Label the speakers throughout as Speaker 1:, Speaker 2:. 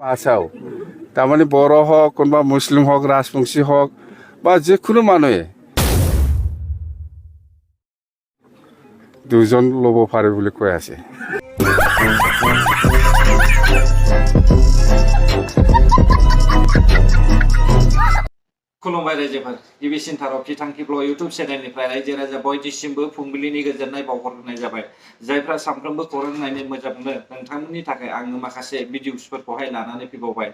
Speaker 1: মাছাও তারমানে বড় হোক কোনবা মুসলিম হোক রাজবংশী হোক বা যে কোনো মানুহে দুজন ল'ব পাৰে বুলি কৈ আছে।
Speaker 2: खुलुमबाय रायजोफोर गिबिसिनथाराव फिथांखिब्ल' इउटुब चेनेलनिफ्राय रायजो राजा बयनिसिमबो फुंबिलिनि गोजोननाय बावहरनाय जाबाय। जायफ्रा सानफ्रोमबो खौरां नायनो मोजां मोनो नोंथांमोननि थाखाय आङो माखासे भिडिअसफोरखौहाय लानानै फैबावबाय।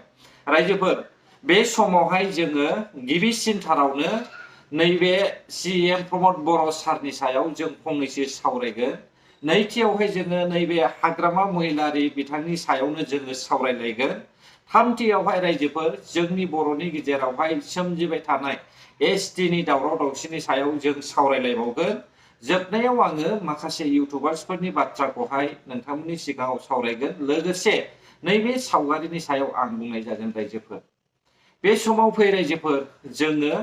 Speaker 2: रायजोफोर बे समावहाय जोङो गिबिसिनथारावनो नैबे सीएम प्रमद बर' सारनि सायाव जों फंनैसो सावरायगोन। नैथियावहाय जोङो नैबे हाग्रामा महिलारि बिथांनि सायावनो जोङो सावरायलायगोन। थामथियावहाय रायजोफोर जोंनि बर'नि गेजेरावहाय सोमजिबाय थानाय एसटिनि दावराव दावसिनि सायाव जों सावरायलायबावगोन। जोबनायाव आङो माखासे इउटुबार्सफोरनि बाथ्राखौहाय नोंथांमोननि सिगाङाव सावरायगोन। लोगोसे नैबे सावगारिनि सायाव आं बुंनाय जागोन रायजोफोर। बे समाव फै रायजोफोर जोङो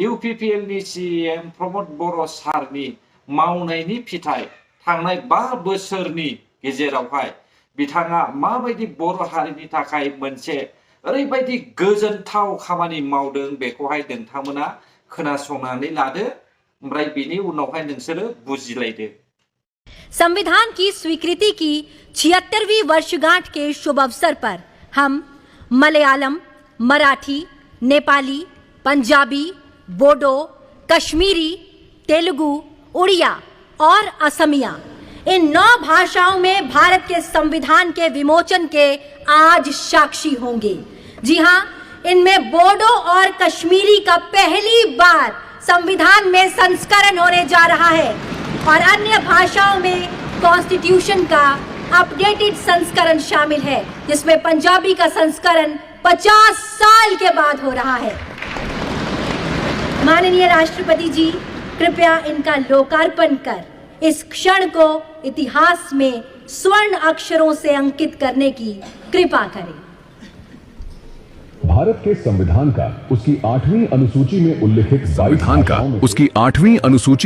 Speaker 2: इउपिपिएलनि सीएम प्रमद बर' सारनि मावनायनि फिथाइ थांनाय 5 बोसोरनि गेजेरावहाय बिथाङा माबायदि बर' हारिनि थाखाय मोनसे ओरैबायदि गोजोनथाव खामानि मावदों बेखौहाय नोंथांमोना खोनासंनानै लादो, ओमफ्राय बिनि उनावहाय नोंसोरो बुजिलायदो।
Speaker 3: संविधान की स्वीकृति की 76वीं वर्षगांठ के शुभ अवसर पर हम मलयालम, मराठी, नेपाली, पंजाबी, बोडो, कश्मीरी, तेलुगु, उड़िया और असमिया इन 9 भाषाओं में भारत के संविधान के विमोचन के आज साक्षी होंगे। जी हाँ, इनमें बोडो और कश्मीरी का पहली बार संविधान में संस्करण होने जा रहा है और अन्य भाषाओं में कॉन्स्टिट्यूशन का अपडेटेड संस्करण शामिल है, जिसमें पंजाबी का संस्करण 50 साल के बाद हो रहा है। माननीय राष्ट्रपति जी, कृपया इनका लोकार्पण कर इस क्षण को इतिहास में स्वर्ण अक्षरों से अंकित करने की कृपा करें।
Speaker 4: भारत के संविधान का उसकी 8वीं अनुसूची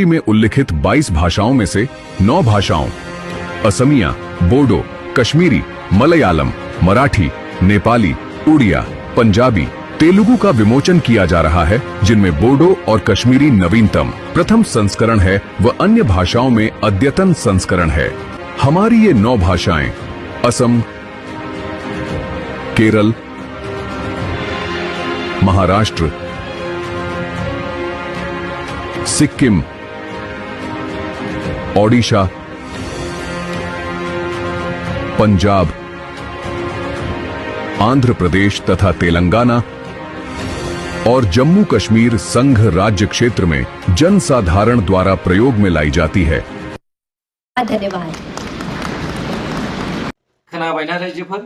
Speaker 4: में उल्लिखित 22 भाषाओं में से 9 भाषाओं असमिया, बोडो, कश्मीरी, मलयालम, मराठी, नेपाली, उड़िया, पंजाबी, तेलुगु का विमोचन किया जा रहा है, जिनमें बोडो और कश्मीरी नवीनतम प्रथम संस्करण है व अन्य भाषाओं में अद्यतन संस्करण है। हमारी ये 9 भाषाएं असम, केरल, महाराष्ट्र, सिक्किम, ओडिशा, पंजाब, आंध्र प्रदेश तथा तेलंगाना और जम्मू कश्मीर संघ राज्य क्षेत्र में जनसाधारण द्वारा प्रयोग में लाई जाती है।
Speaker 3: धन्यवाद।
Speaker 2: खोनाबायना रायजोफोर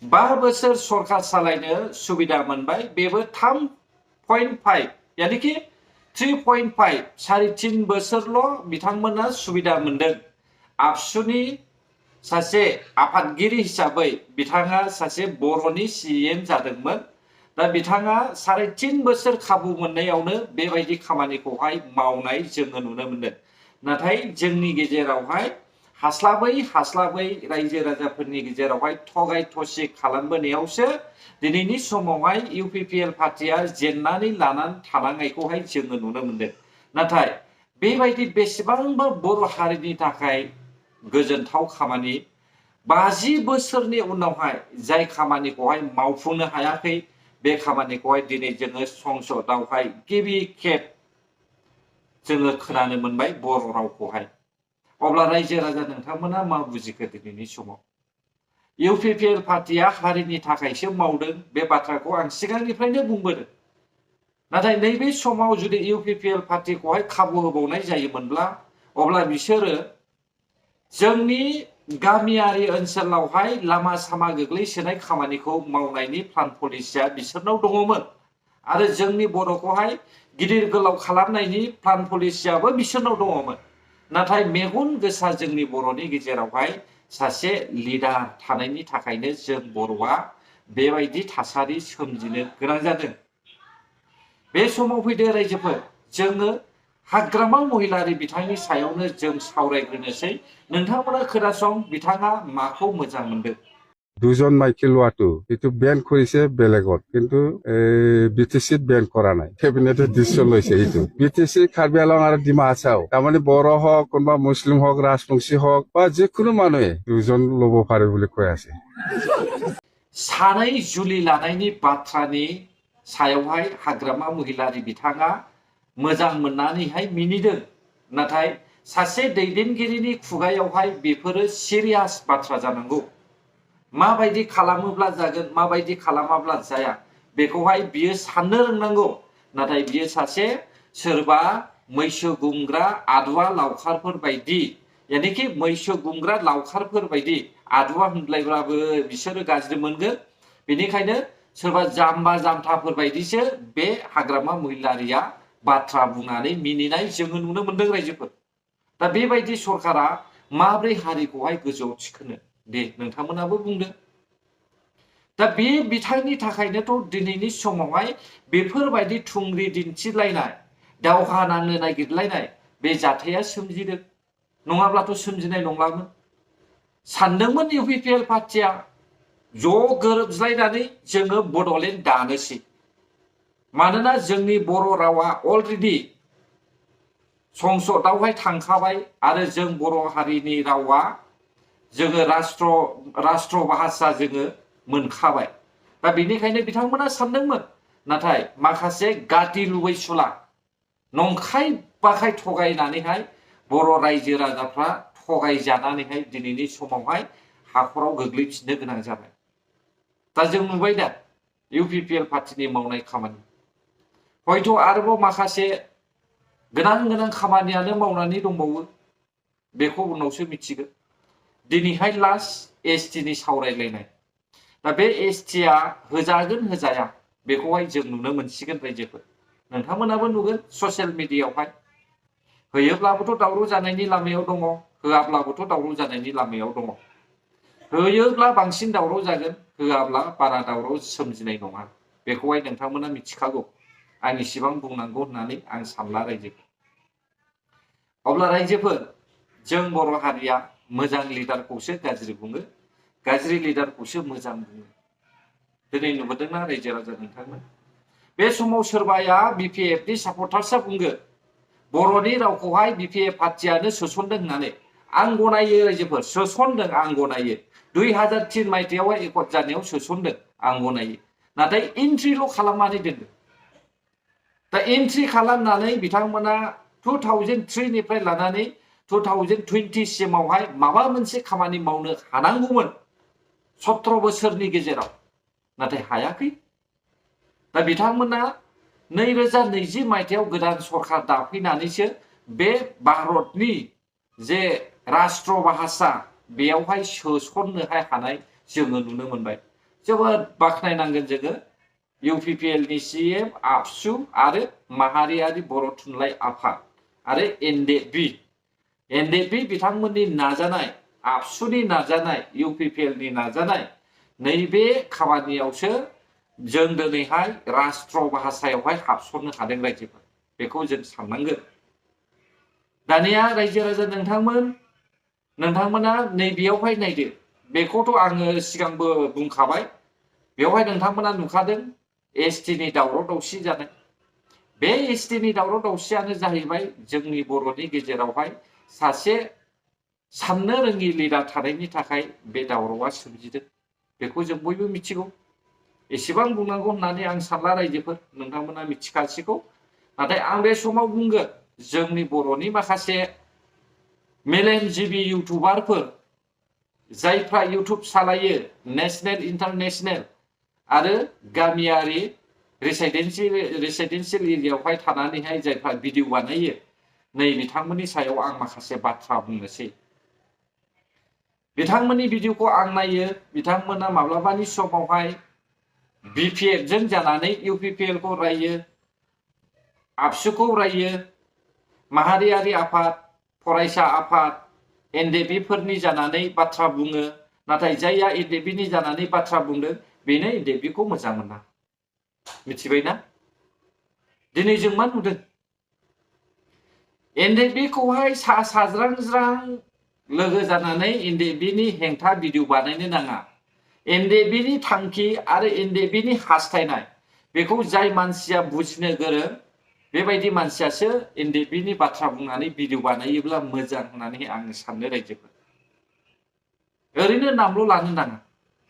Speaker 2: 5 बोसोर सरकार सालायनो सुबिदा मोनबाय। बेबो 3.5 यानी कि 3.5 3.5 बोसोरल' बिथांमोना सुबिदा मोनदों। आबसुनि सासे आफादगिरि हिसाबै बिथाङा सासे बर'नि सीएम जादोंमोन। दा बिथाङा 3.5 बोसोर खाबु मोननायावनो बेबायदि खामानिखौहाय मावनाय जोङो नुनो मोनदों। नाथाय जोंनि गेजेरावहाय हास्लाबै रायजो राजाफोरनि गेजेरावहाय थगाय थसि खालामबोनायावसो दिनैनि समावहाय इउपिपिएल पार्टिया जेननानै लानानै थानांनायखौहाय जोङो नुनो मोनदों। नाथाय बेबायदि बेसेबांबा बर' हारिनि थाखाय गोजोनथाव खामानि 50 बोसोरनि उनावहाय जाय खामानिखौहाय मावफुंनो हायाखै, बे खामानिखौहाय दिनै जोङो संसदआवहाय गिबि खेब जोङो खोनानो मोनबाय बर' रावखौहाय। अब्ला रायजो राजा नोंथांमोना मा बुजिखो दिनैनि समाव? इउपिपिएल पार्टिया हारिनि थाखायसो मावदों, बे बाथ्राखौ आं सिगांनिफ्रायनो बुंबोदों। नाथाय नैबे समाव जुदि इउपिपिएल पार्टिखौहाय खाबु होबावनाय जायोमोनब्ला अब्ला बिसोरो जोंनि गामियारि ओनसोलावहाय लामा सामा गोग्लैसोनाय खामानिखौ मावनायनि प्लान पलिसिया बिसोरनाव दङमोन आरो जोंनि बर'खौहाय गिदिर गोलाव खालामनायनि प्लान पलिसियाबो बिसोरनाव दङमोन। नाथाय मेगन गोसा जोंनि बर'नि गेजेरावहाय सासे लिडार थानायनि थाखायनो जों बर'आ बेबायदि थासारि सोमजिनो गोनां जादों। बे समाव फैदो रायजोफोर, जोङो हाग्रामा महिलारि बिथांनि सायावनो जों सावरायग्रोनोसै। नोंथांमोना खोनासं, बिथाङा माखौ मोजां मोनदों।
Speaker 1: দুজন মাইকী লোৱাটো এইটো বেন কৰিছে বেলেগত, কিন্তু BTCত বেন কৰা নাই। কেবিনেটে ডিচিছন লৈছে এইটো। BTC কাৰ্বি আংলং আৰু ডিমা হাছাও তাৰমানে বড়ো হওক, কোনোবা মুছলিম হওক, ৰাজবংশী হওক বা যিকোনো মানুহে দুজন ল'ব পাৰে বুলি কৈ আছে।
Speaker 2: सानै जुलि लानायनि बाथ्रानि सायावहाय हाग्रामा महिलारि बिथाङा मोजां मोननानैहाय मिनिदों, नाथाय सासे दैदेनगिरिनि खुगायावहाय बेफोरो सिरियास बाथ्रा जानांगौ। माबायदि खालामोब्ला जागोन, माबायदि खालामाब्ला जाया बेखौहाय बियो साननो रोंनांगौ। नाथाय बियो सासे सोरबा मैसो गुमग्रा आदुवा लावखारफोर बायदि, यानिखि मैसो गुमग्रा लावखारफोर बायदि आदुवा होनब्लायब्लाबो बिसोरो गाज्रि मोनगोन। बेनिखायनो सोरबा जाम्बा जाम्थाफोर बायदिसो बे हाग्रामा महिलारिया बाथ्रा बुंनानै मिनिनाय जोङो नुनो मोनदों रायजोफोर। दा बेबायदि सरकारा माब्रै हारिखौहाय गोजौआव थिखोनो दे नोंथांमोनाबो बुंदो। दा बे बिथांनि थाखायनोथ' दिनैनि समावहाय बेफोरबायदि थुंग्रि दिन्थिलायनाय, दावहा नांनो नागिरलायनाय बे जाथाया सोमजिदों, नङाब्लाथ' सोमजिनाय नंलामोन। सानदोंमोन UPPL पार्टिया ज' गोरोबज्लायनानै जोङो बड'लेण्ड दानोसै, मानोना जोंनि बर' रावा अलरेडि संसदआवहाय थांखाबाय आरो जों बर' हारिनि रावा जोङो राष्ट्र भाषा जोङो मोनखाबाय। दा बेनिखायनो बिथांमोना सानदोंमोन, नाथाय माखासे गादि लुबैसुला नंखाय बाखाय थगायनानैहाय बर' रायजो राजाफ्रा थगायजानानैहाय दिनैनि समावहाय हाखराव गोग्लैफिननो गोनां जाबाय। दा जों नुबाय दा UPPL पार्टिनि मावनाय खामानि, हयथ' आरोबाव माखासे गोनां खामानियानो मावनानै दंबावो, बेखौ उनावसो मिथिगोन। दिनैहाय लास्ट ST नि सावरायलायनाय, दा बे STआ होजागोन होजाया बेखौहाय जों नुनो मोनसिगोन रायजोफोर। नोंथांमोनाबो नुगोन ससियेल मिडियायावहाय। होयोब्लाबोथ' दावराव जानायनि लामायाव दङ, होआब्लाबोथ' दावराव जानायनि लामायाव दङ। होयोब्ला बांसिन दावराव जागोन, होआब्ला बारा दावराव सोमजिनाय नङा, बेखौहाय नोंथांमोना मिथिखागौ। आं इसिबां बुंनांगौ होननानै आं सानला रायजोफोर। अब्ला रायजोफोर, जों बर' हारिया मोजां लिडारखौसो गाज्रि बुङो, गाज्रि लिडारखौसो मोजां बुङो। दिनै नुबोदोंना रायजो राजा नोंथांमोन? बे समाव सोरबाया BPF नि सापर्टार्सआ बुंगोन बर'नि रावखौहाय BPF पार्टियानो सोसनदों होननानै। आं गनायो रायजोफोर, सोसनदों, आं गनायो। 2003 मायथाइयावहाय एकट जानायाव सोसनदों, आं गनायो। नाथाय एन्ट्रिल' खालामनानै दोनदों। दा एन्ट्रि खालामनानै बिथांमोना 2003 निफ्राय लानानै 2020 सिमावहाय माबा मोनसे खामानि मावनो हानांगौमोन 17 बोसोरनि गेजेराव, नाथाय हायाखै। दा बिथांमोना 2020 मायथाइयाव गोदान सरकार दाफैनानैसो बे भारतनि जे राष्ट्र भाषा बेयावहाय सोसननोहाय हानाय जोङो नुनो मोनबाय। जोबोद बाख्नायनांगोन जोङो UPPL नि CM आबसु आरो माहारियारि बर' थुनलाइ आफाद आरो NDP बिथांमोननि नाजानाय, आबसुनि नाजानाय, UPPL नि नाजानाय, नैबे खामानियावसो जों दिनैहाय राष्ट्र भाषायावहाय हाबसननो हादों रायजोफोर। बेखौ जों साननांगोन। दानिया रायजो राजा नोंथांमोना नैबेयावहाय नायदो, बेखौथ' आङो सिगांबो बुंखाबाय। बेवहाय नोंथांमोना नुखादों ST नि दावराव दावसि जानाय। बे ST नि दावराव दावसियानो जाहैबाय जोंनि बर'नि गेजेरावहाय सासे साननो रोङि लिडार थानायनि थाखाय बे दावरावआ सोमजिदों। बेखौ जों बयबो मिथिगौ। एसेबां बुंनांगौ होननानै आं सानला रायजोफोर, नोंथांमोना मिथिखासिगौ। नाथाय आं बे समाव बुंगोन, जोंनि बर'नि माखासे मेलेमजिबि इउटुबारफोर जायफ्रा इउटुब सालायो, नेशनेल इन्टारनेशनेल आरो गामियारि रेसिडेन्सियेल एरियायावहाय थानानैहाय जायफ्रा भिडिअ बानायो, नै बिथांमोननि सायाव आं माखासे बाथ्रा बुंनोसै। बिथांमोननि भिडिअखौ आं नायो, बिथांमोना माब्लाबानि समावहाय BPF जों जानानै UPPL खौ रायो, आबसुखौ रायो, माहारियारि आफाद, फरायसा आफाद, NDP फोरनि जानानै बाथ्रा बुङो। नाथाय जायहा NDP नि जानानै बाथ्रा बुंदों बेनो NDP खौ मोजां मोना। मिथिबायना? दिनै जों मा नुदों? NDP खौहाय साज्रां ज्रां लोगो जानानै NDP नि हेंथा भिडिअ बानायनो नाङा। एनडिएफबि नि थांखि आरो एनडिएफबि नि हास्थायनाय बेखौ जाय मानसिया बुजिनो गोरों बेबायदि मानसियासो एनडिएफबि नि बाथ्रा बुंनानै भिडिअ बानायोब्ला मोजां होननानै आं सानो रायजोफोर ओरैनो नामल' लानो नाङा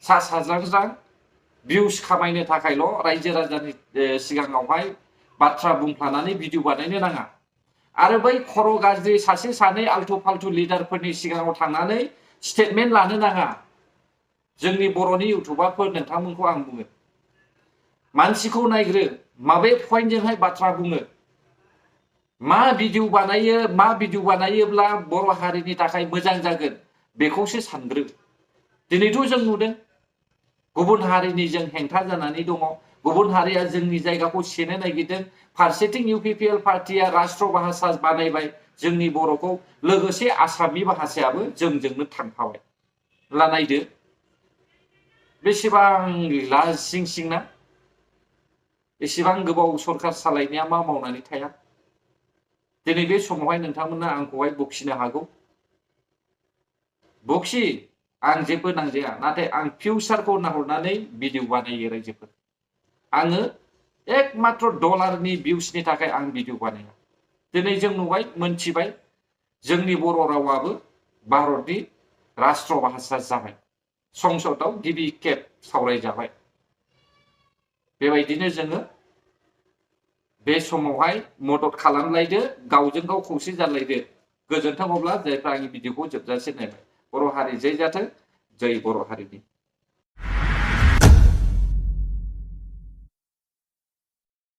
Speaker 2: सा साज्रां भिउस खामायनो थाखायल' रायजो राजानि सिगाङावहाय बाथ्रा बुंफ्लानानै भिडिअ बानायनो नाङा आरो बै खर' गाज्रि सासे सानै आल्थु फाल्थु लिडारफोरनि सिगाङाव थांनानै स्टेटमेन्ट लानो नाङा जोंनि बर'नि इउटुबारफोर नोंथांमोनखौ आं बुङो मानसिखौ नायग्रो माबे पइन्टजोंहाय बाथ्रा बुङो मा भिडिअ बानायोब्ला बर' हारिनि थाखाय मोजां जागोन बेखौसो सानग्रो दिनैथ' जों नुदों गुबुन हारिनि जों हेंथा जानानै दङ गुबुन हारिया जोंनि जायगाखौ सेनो नागिरदों फारसेथिं इउपिपिएल पार्टिया राष्ट्र भाषा बानायबाय जोंनि बर'खौ लोगोसे आसामनि भाषायाबो जोंजोंनो थांफाबाय ला नायदो बेसेबां लाजिं सिंना एसेबां गोबाव सरखार सालायनाया मा मावनानै थाया दिनै बे समावहाय नोंथांमोना आंखौहाय बखिनो हागौ बखि आं जेबो नांजाया नाथाय आं फिउचारखौ नाहरनानै भिडिअ बानायो रायजोफोर आङो एकमात्र डलारनि भिउसनि थाखाय आं भिडिअ बानाया दिनै जों नुबाय मोनथिबाय जोंनि बर' रावाबो भारतनि राष्ट्र भाषा जाबाय संसदआव गिबि खेब सावरायजाबाय बेबायदिनो जोङो बे समावहाय मदद खालामलायदो गावजों गाव खौसे जालायदो गोजोन्थों अब्ला जायफ्रा आंनि भिडिअखौ जोबजासे नायबाय बर' हारि जै जाथों जै बर' हारिनि